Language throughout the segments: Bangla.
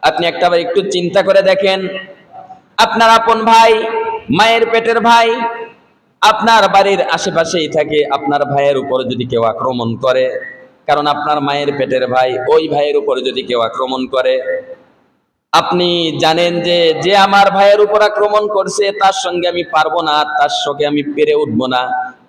আপনি একটাবার একটু চিন্তা করে দেখেন, আপনার আপন ভাই, মায়ের পেটের ভাই আপনার বাড়ির আশেপাশেই থাকে, আপনার ভাইয়ের উপর যদি কেউ আক্রমণ করে, কারণ আপনার মায়ের পেটের ভাই, ওই ভাইয়ের উপর যদি কেউ আক্রমণ করে, আপনি জানেন যে যে আমার ভাইয়ের উপর আক্রমণ করছে তার সঙ্গে আমি পারবো না, তার সঙ্গে আমি পেরে উঠবো না।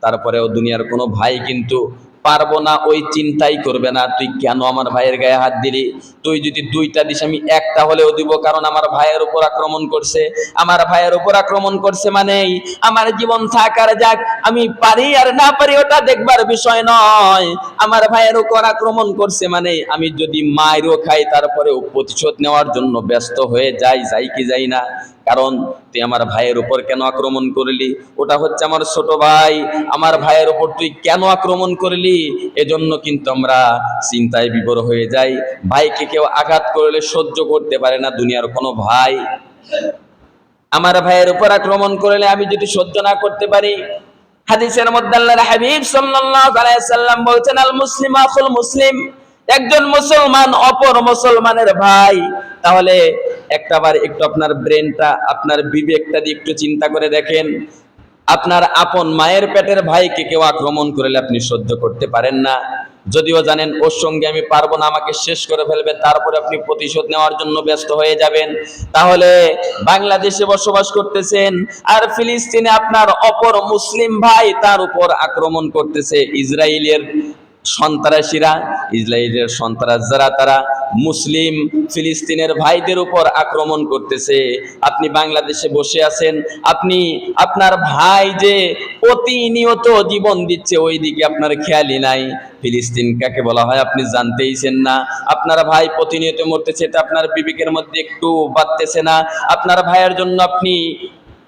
তারপরেও দুনিয়ার কোনো ভাই কিন্তু পারবো না ওই চিন্তাই করবে না, তুই কেন আমার ভাইয়ের গায়ে হাত দিলি, তুই যদি দুইটা দিস আমি একটা হলেও দিব, কারণ আমার ভাইয়ের উপর আক্রমণ করছে। আমার ভাইয়ের উপর আক্রমণ করছে মানেই আমার জীবন থাকার যাক, আমি পারি আর না পারি ওটা দেখবার বিষয় নয়। আমার ভাইয়ের উপর আক্রমণ করছে মানে আমি যদি মাইরও খাই তারপরেও প্রতিশোধ নেওয়ার জন্য ব্যস্ত হয়ে যাই কি যাই না। কারণ তুই আমার ভাইয়ের উপর কেন আক্রমণ করলি, ওটা হচ্ছে আমার ছোট ভাই, আমার ভাইয়ের উপর তুই কেন আক্রমণ করলি, এজন্য কিন্তু আমরা চিন্তায় বিভোর হয়ে যাই। ভাইকে কেউ আঘাত করলে সহ্য করতে পারে না দুনিয়ার কোনো ভাই। আমার ভাইয়ের উপর আক্রমণ করলে আমি যদি সহ্য না করতে পারি, হাদিসের মধ্যে আল্লাহর হাবিব সাল্লাল্লাহু আলাইহি সাল্লাম বলছেন, আল মুসলিম আখুল মুসলিম, একজন মুসলমান অপর মুসলমানের ভাই। তাহলে একটাবার একটু আপনার ব্রেনটা, আপনার বিবেকটা দিয়ে একটু চিন্তা করে দেখেন, আপনার আপন মায়ের পেটের ভাইকে কেউ আক্রমণ করলে আপনি সহ্য করতে পারেন না, যদিও জানেন ওর সঙ্গে আমি পারবো না, আমাকে শেষ করে ফেলবে, তারপরে আপনি প্রতিশোধ নেওয়ার জন্য ব্যস্ত হয়ে যাবেন। তাহলে বাংলাদেশে বসবাস করতেছেন আর ফিলিস্তিনে আপনার অপর মুসলিম ভাই তার উপর আক্রমণ করতেছে ইসরায়েলের সন্ত্রাসীরা, ইসরায়েলের সন্ত্রাস যারা, তারা মুসলিম ফিলিস্তিনের ভাইদের উপর আক্রমণ করতেছে। আপনি বাংলাদেশে বসে আছেন, আপনি আপনার ভাই যে প্রতিনিয়ত জীবন দিচ্ছে ওই দিকে আপনার খেয়ালই নাই। ফিলিস্তিন কাকে বলা হয় আপনি জানতেইছেন না, আপনার ভাই প্রতিনিয়ত মরতেছে, এটা আপনার বিবেকের মধ্যে একটু বাড়তেছে না। আপনার ভাইয়ের জন্য আপনি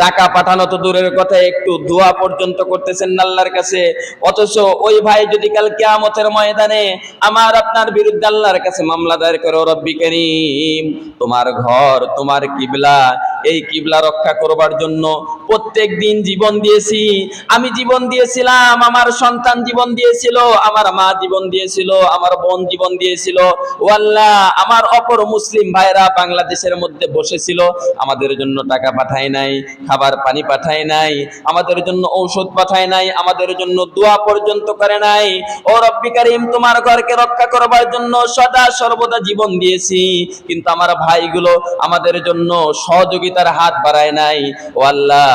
টাকা পাঠানো তো দূরের কথা, একটু দোয়া পর্যন্ত করতেছেন না আল্লাহর কাছে। অথচ ওই ভাই যদি কাল কিয়ামতের ময়দানে আমার আপনার বিরুদ্ধে আল্লাহর কাছে মামলা দায়ের করে, রব্বি কারীম তোমার ঘর, তোমার কিবলা, এই কিবলা রক্ষা করবার জন্য প্রত্যেক দিন জীবন দিয়েছি, আমি জীবন দিয়েছিলাম, আমার সন্তান জীবন দিয়েছিল, আমার মা জীবন দিয়েছিল, আমার বোন জীবন দিয়েছিল। ও আল্লাহ, আমার অপর মুসলিম ভাইরা বাংলাদেশের মধ্যে বসেছিল, আমাদের জন্য টাকা পাঠায় নাই, খাবার পানি পাঠায় নাই, আমাদের জন্য ঔষধ পাঠায় নাই, আমাদের জন্য দোয়া পর্যন্ত করে নাই। ও রব্বি কারীম তোমার ঘরকে রক্ষা করবার জন্য সদা সর্বদা জীবন দিয়েছি, কিন্তু আমার ভাইগুলো আমাদের জন্য সহযোগিতার হাত বাড়ায় নাই। ও আল্লাহ,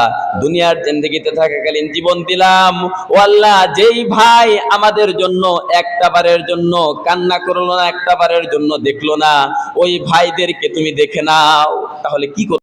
দুনিয়ার জিন্দেগিতে থাকাকালীন জীবন দিলাম, ও আল্লাহ যেই ভাই আমাদের জন্য একটা বারের জন্য কান্না করলো না, একটা বারের জন্য দেখলো না, ওই ভাইদেরকে তুমি দেখে নাও। তাহলে কি